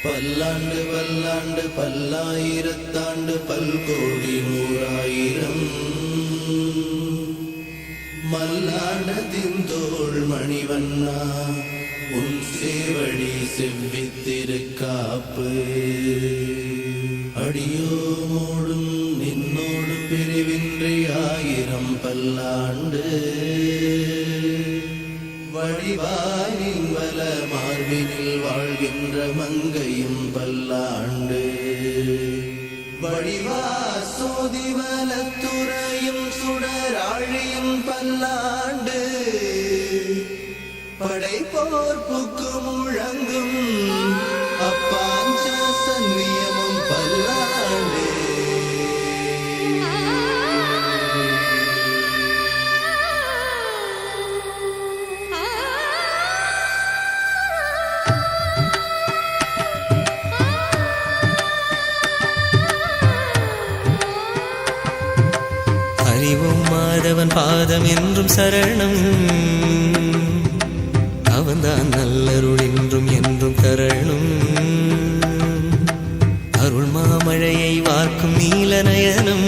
பல்லாண்டு பல்லாண்டு பல்லாயிரத்தாண்டு பல்கோடி நூறாயிரம் மல்லாண்டத்தின் தோள் மணிவண்ணா உன் சேவடி செவ்வித்திருக்காப்பு அடியோமோடும் நின்னோடு பிரிவின்றி ஆயிரம் பல்லாண்டு வடிவானின் வல மார்பினில் வாழ்கின்ற மங்கையும் பல்லாண்டு வடிவா சோதிவலத்துறையும் சுடராழியும் பல்லாண்டு படைப்போர்ப்புக்கு முழங்கும் அப்பாஞ்ச சன்னியமும் பல்லாண்டு அறிவும் மாதவன் பாதம் என்றும் சரணம் அவன்தான் நல்லருள் என்றும் என்றும் தரணும் அருள் மாமழையை வார்க்கும் நீல நயனம்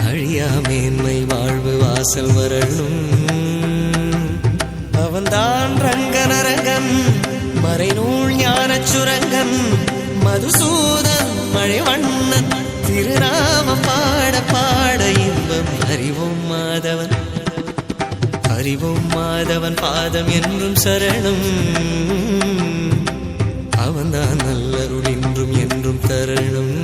அழியா மேன்மை வாழ்வு வாசல் வரணும் அவன்தான் ரங்கனரங்கன் மறைநூல் ஞானச் சுரங்கன் மதுசூதன் மழைவண்ணன் திருநாமம் பாட பாட இன்பம் அறிவோம் மாதவன் பாதம் என்றும் சரணம் அவன்தான் நல்லருள் என்றும் என்றும் தரணும்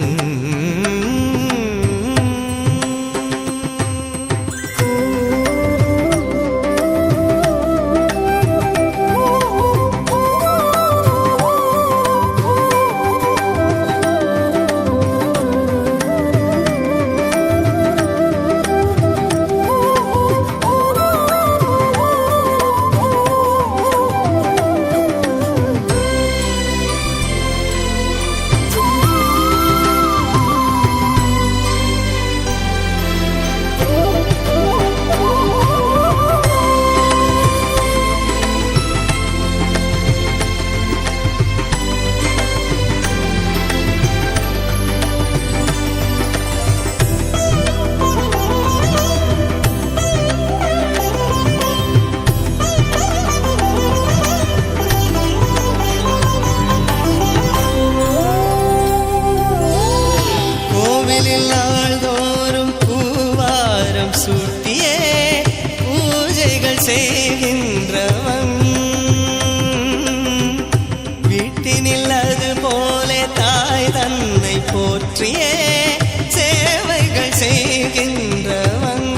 சூட்டியே பூஜைகள் செய்கின்றவன் வீட்டினில் அது போல தாய் தன்னை போற்றியே சேவைகள் செய்கின்றவன்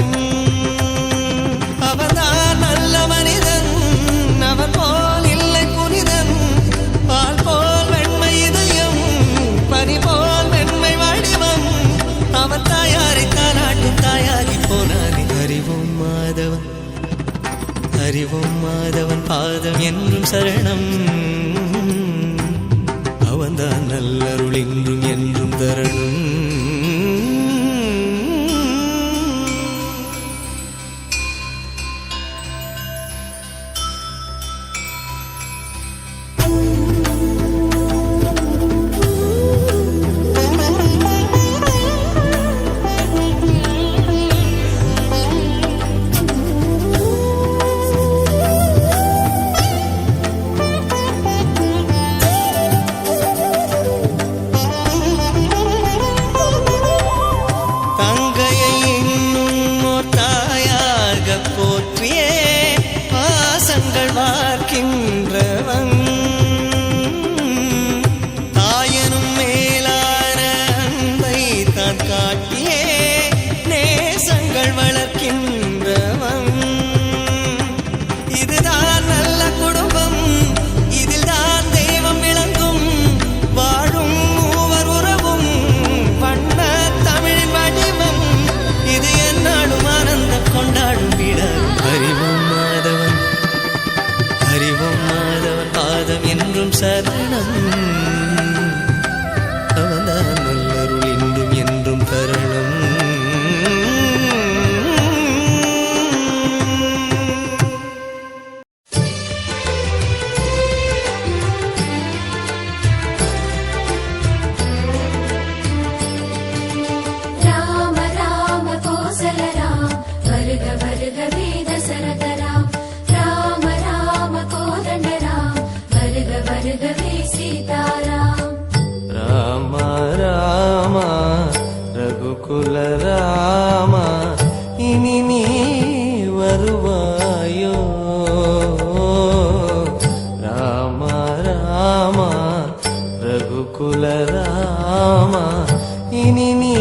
அவன்தான் நல்ல மனிதன் அவன் போல் இல்லை புனிதன் பால் போல் வெண்மை இதயம் பனி போல் வெண்மை வடிவம் அவன் தாயாரை தானாட்டும் தாயாகி போனானே அறிவோம் மாதவன் பாதம் என்றும் சரணம் அவன்தான் நல்லருள் என்றும் என்றும் தரணும் தாயனும் மேலான அன்பை தான் காட்டியே நேசங்கள் வளர்க்கின்றவன் இதுதான் நல்ல குடும்பம் இதில் தான் தெய்வம் விளங்கும் வாழும் மூவர் உறவும் வண்ண தமிழின் வடிவம் இது என்னாலும் ஆனந்தம் கொண்டாடும் வீடாகும் அறிவோம் மாதவன் பாதம் என்றும் சரணம் அவன்தான் நல்லருள் என்றும் என்றும் தரணும் ராமா இனி நீ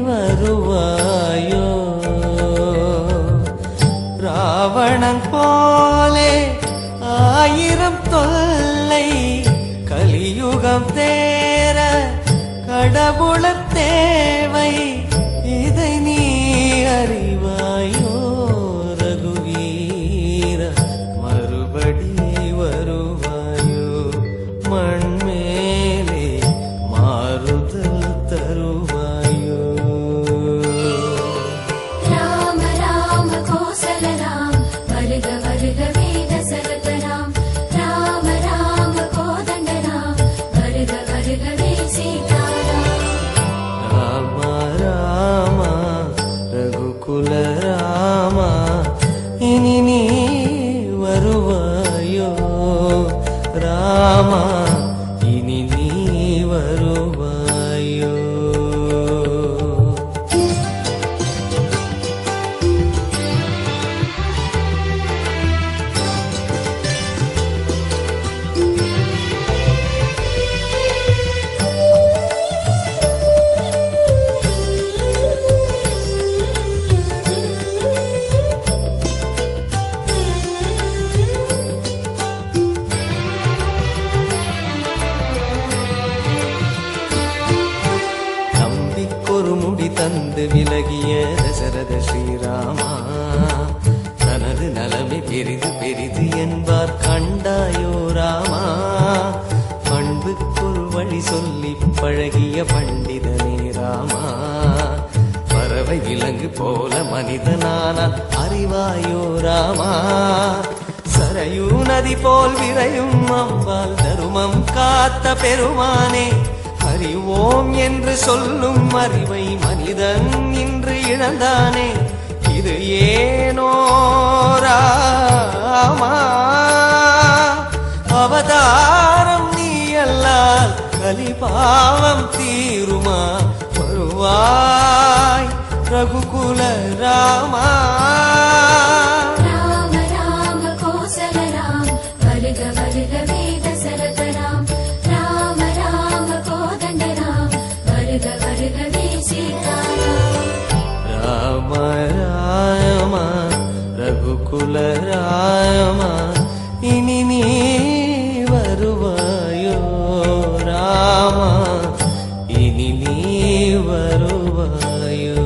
வருவாயோ ராவணன் போலே ஆயிரம் தொல்லை கலியுகம் தேர கடவுளத் தேவை இதை நீ அறிவாயோ ரகுவீர மறுபடி வருவாயோ மண்மேலே மாறுதல் தருவாயோ ராம ராம கோசல ராம் வருக வருக வேத சரத ராம் ராம ராம கோதண்ட ராம் வருக வருகவே சீதாராம் ராம ராம ரகுகுல ராம இனி நீ வருவாயோ ராமா இனி நீ வருவாயோ நம்பிக்கொரு முடி தந்து விலகிய தசரத ஸ்ரீராமா தனது நலமை பெரிது பெரிது என்பார் கண்டாயோ ராமா பண்புக்கொரு வழி சொல்லி பழகிய பண்டிதனே ராமா பறவை விலங்கு போல மனிதனானால் அறிவாயோ ராமா சரையூ நதி போல் விரையும் அம்பால் தருமம் காத்த பெருமானே அறிவோம் என்று சொல்லும் அறிவை மனிதன் இன்று இழந்தானே இது ஏனோ ராமா அவதாரம் நீ அல்லால் கலிபாவம் தீருமா வருவாய் ரகுகுல ராமா ராம ராம கோசல ராம் வருக வருக வேத சரத ராம் ராம ராம கோதண்ட ராம் வருக வருகவே சீதாராம் ராம ராம ரகுகுல ராம இனி நீ வருவாயோ ராமா இனி நீ வருவாயோ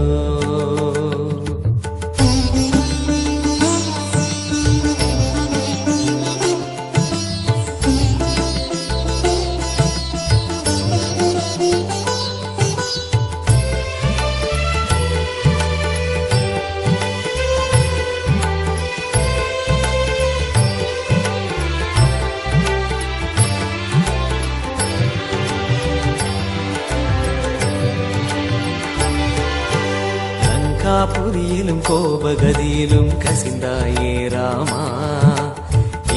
லங்காபுரியிலும் கோபகதியிலும் கசிந்தாயே ராமா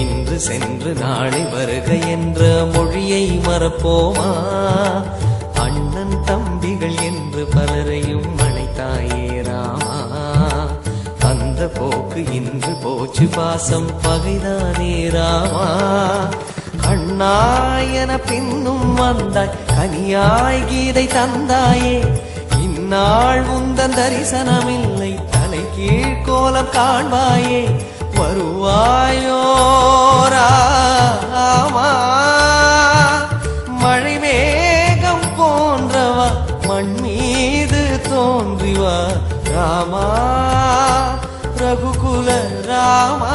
இன்று சென்று நாளை வருக என்ற மொழியை மறப்போமா அண்ணன் தம்பிகள் என்று பலரையும் அழைத்தாயே ராமா அந்த போக்கு இன்று போச்சு பாசம் பகைதானே ராமா கண்ணாயன பின்னும் வந்தாய் கனியாய் கீதை தந்தாயே இந்நாள் உந்தன் தரிசனமில்லை தலை கீழ்கோலம் காண்பாயே வருவாயோ ராமா மழை மேகம் போன்றவா மண் மீது தோன்றிவா ராமா ரகுகுல ராமா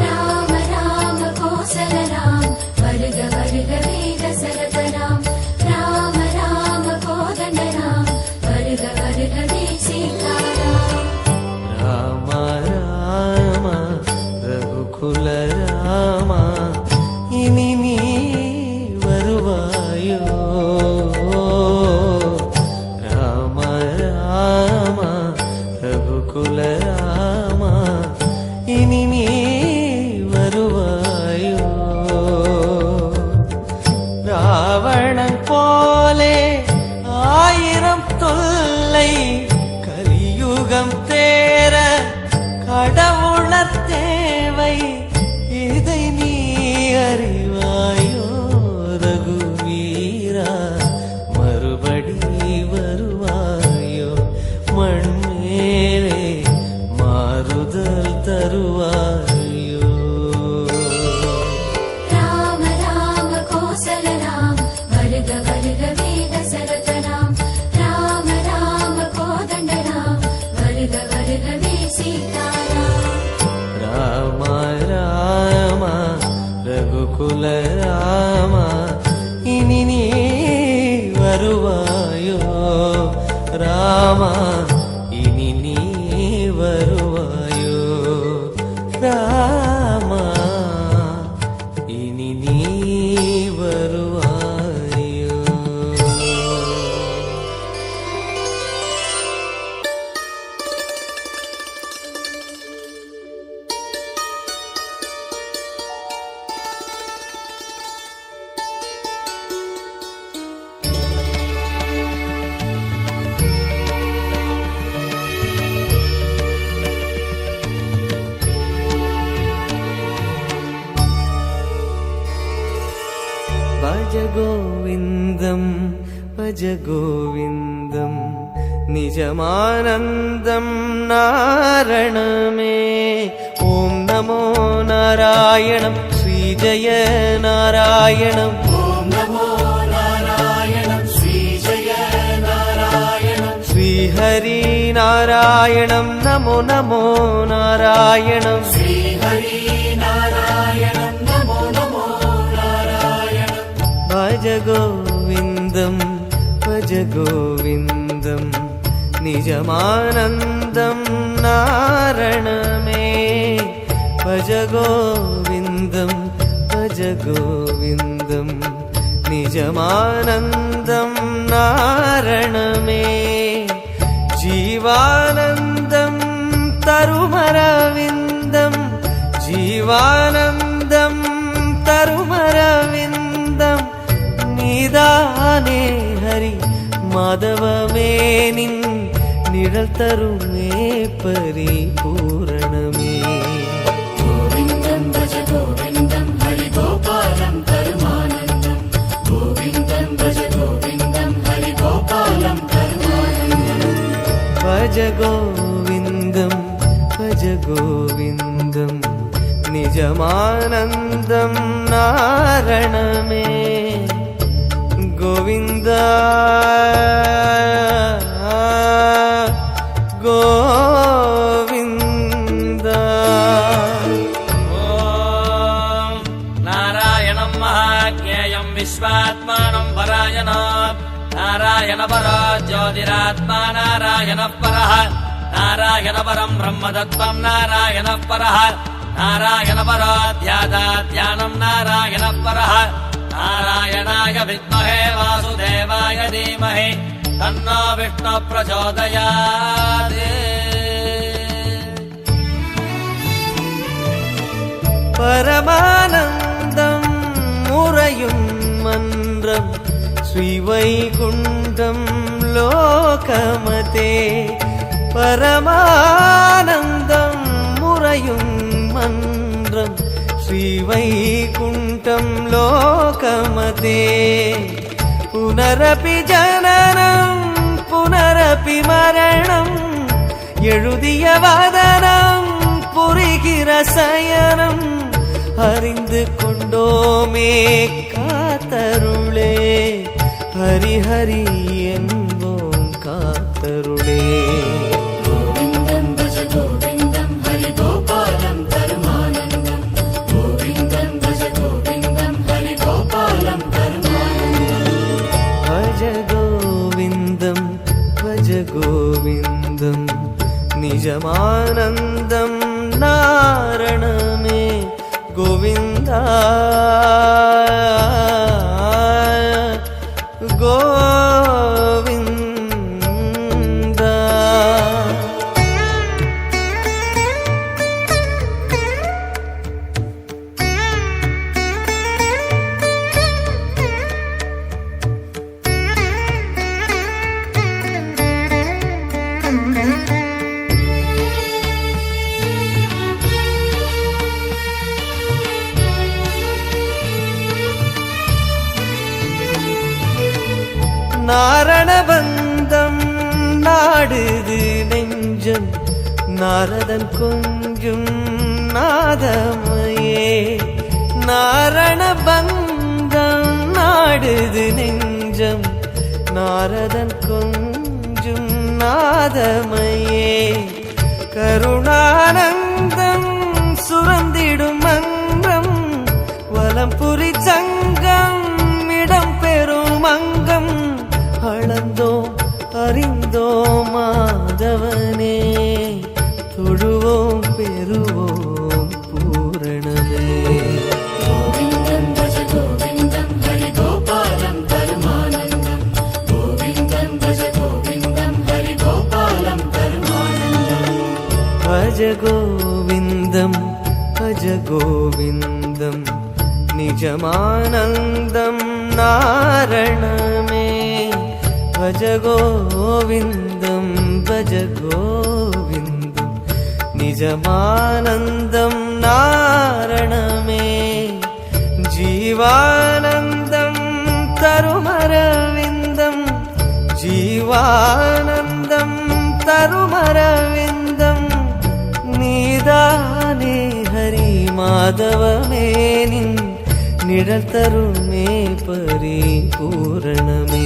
ராம ராம கோசல ராம் வருக வருக வேத சரத ராம் ராம ராம கோதண்ட ராம் வருக வருகவே சீதாராம் ராம ராம ரகுகுல ராமா இனி நீ வருவாயோ ராம ராம ரகுகுல ராமா இனி நீ வருவாயோ ராவணன் போலே ஆயிரம் தொல்லை கலியுகம் தேர கடவுளத் தேவை இதை நீ அறிவாயோ ரகுவீரா ராமா இனி நீ வருவாயோ. భజ గోవిందం భజ గోవిందం నిజమానందం నారణమే. ఓం నమో నారాయణం శ్రీ జయ నారాయణం. ఓం నమో నారాయణం శ్రీ జయ నారాయణం. శ్రీహరి నారాయణం నమో నమో నారాయణం. శ్రీహరి నారాయణం నమో నమో నారాయణం. భజ గోవిందం భజ గోవిందం నిజమానందం నారణమే. భజ గోవిందం భజ గోవిందం నిజమానందం నారణమే. జీవానందం తరుమరవిందం జీవానందం తరుమరవిందం நீதானே ஹரி மாதவமே நின் நிழல் தருமே பரிபூரணமே. கோவிந்தம் பஜ கோவிந்தம் ஹரி கோபாலம் பரமானந்தம். கோவிந்தம் பஜ கோவிந்தம் ஹரி கோபாலம் பரமானந்தம். భజ గోవిందం భజ గోవిందం నిజమానందం నారణమే. గోవింద గోవింద. ఓం నారాయణం మహాజ్ఞేయం విశ్వాత్మానం పరాయణాత్. నారాయణ పరో జ్యోతిరాత్మా నారాయణ పరః. నారాయణ పరం బ్రహ్మతత్వం నారాయణ పరః. నారాయణ పరో ధ్యానం నారాయణ పరః. నారాయణాయ విద్మహే వాసుదేవాయ ధీమహి తన్నో విష్ణు ప్రచోదయాత్. பரமானந்தம் முறையும் மன்றம் ஸ்ரீவைகுண்டம் லோகமதே. பரமானந்தம் முறையும் மன்றம் ஸ்ரீவைகுண்டம் லோகமதே. புனரபி ஜனனம் புனரபி மரணம் எழுதிய வதனம் புரிகிற சயனம் அறிந்து கொண்டோமே காத்தருளே. ஹரி ஹரி என்போம் காத்தருளே. கோவிந்தம் பஜ கோவிந்தம் ஹரி கோபாலம் பரமானந்தம். கோவிந்தம் பஜ கோவிந்தம் ஹரி கோபாலம் பரமானந்தம். భజ గోవిందం భజ గోవిందం నిజమానందం నారణమే. గోవింద గోవింద. நாரணபந்தம் நாடுது நெஞ்சம் நாரதன் கொஞ்சும் நாதமையே. நாரணபந்தம் நாடுது நெஞ்சம் நாரதன் கொஞ்சும் நாதமையே. கருணானந்தம் சுரந்திடும் மன்றம் வலம்புரி சங்கம் இடம் பெறும் அங்கம். அளந்தோம் அறிந்தோம் மாதவனே தொழுவோம் பெறுவோம் भज गोविन्दं निजमानन्दं नारण में भज गोविन्दं भज गोविन्दं निजमानन्दं नारण में जीवानन्दं तरुमरविन्दं जीवानन्दं तरुमरविन्दं नीदाने हरि माधवमे निन् निडल तरुमे परिपूर्णमे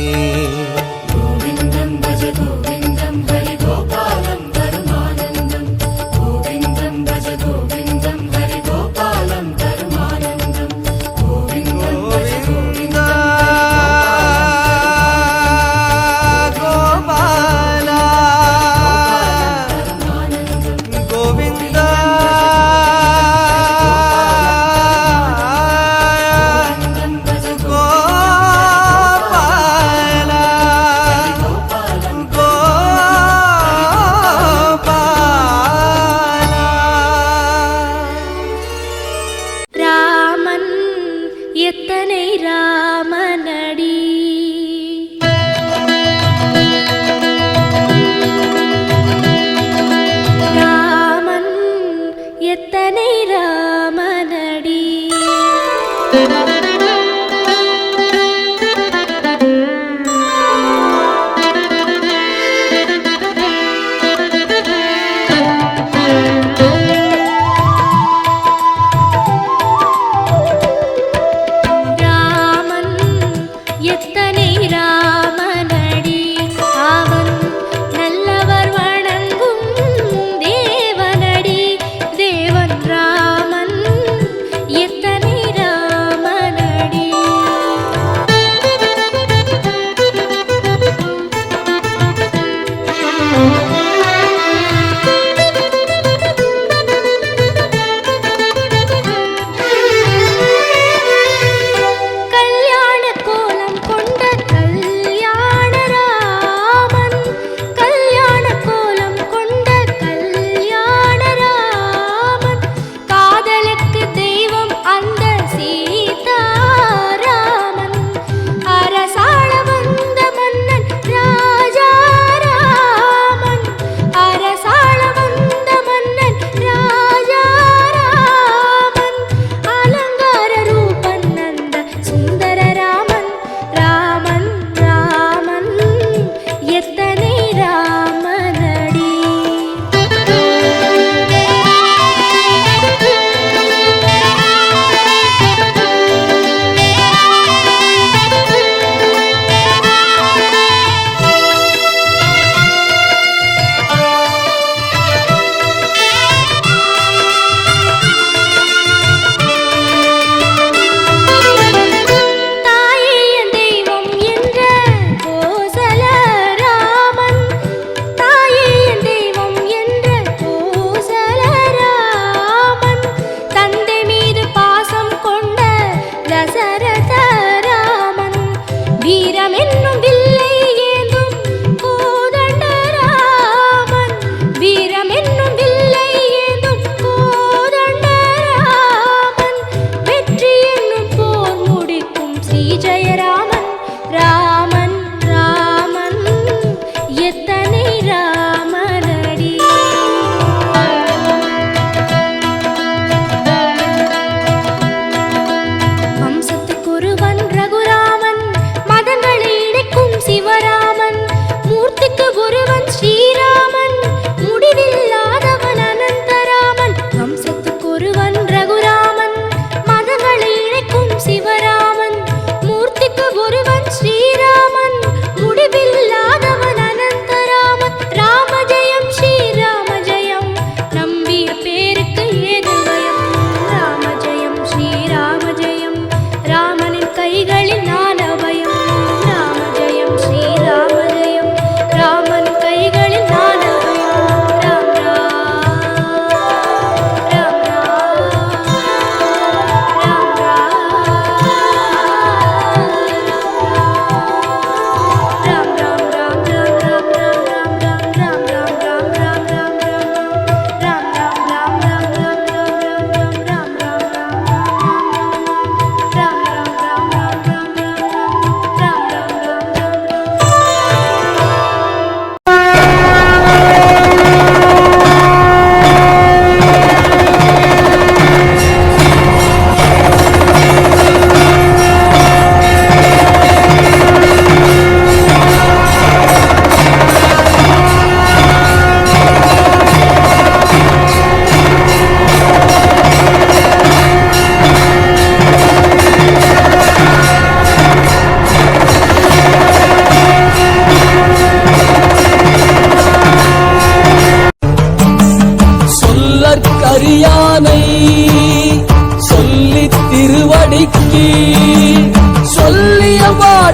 गोविन्दं भज गोविन्दं हरि गोपालं परमानन्दं गोविन्दं भज गोविन्दं हरि गोपालं परमानन्दं गोविन्दं भज गोविन्दं गोपाला गोविन्द ராமன் எத்தனை ராமனடி ராமன் எத்தனை ராமனடி ராமன்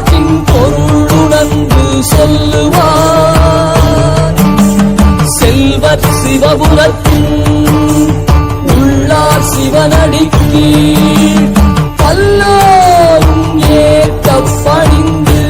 பாட்டின் பொருள் உணர்ந்து சொல்லுவார். செல்வர் சிவபுரத்தின் உள்ளார் சிவனடிக்கு பல்லாரும் ஏற்க பணிந்து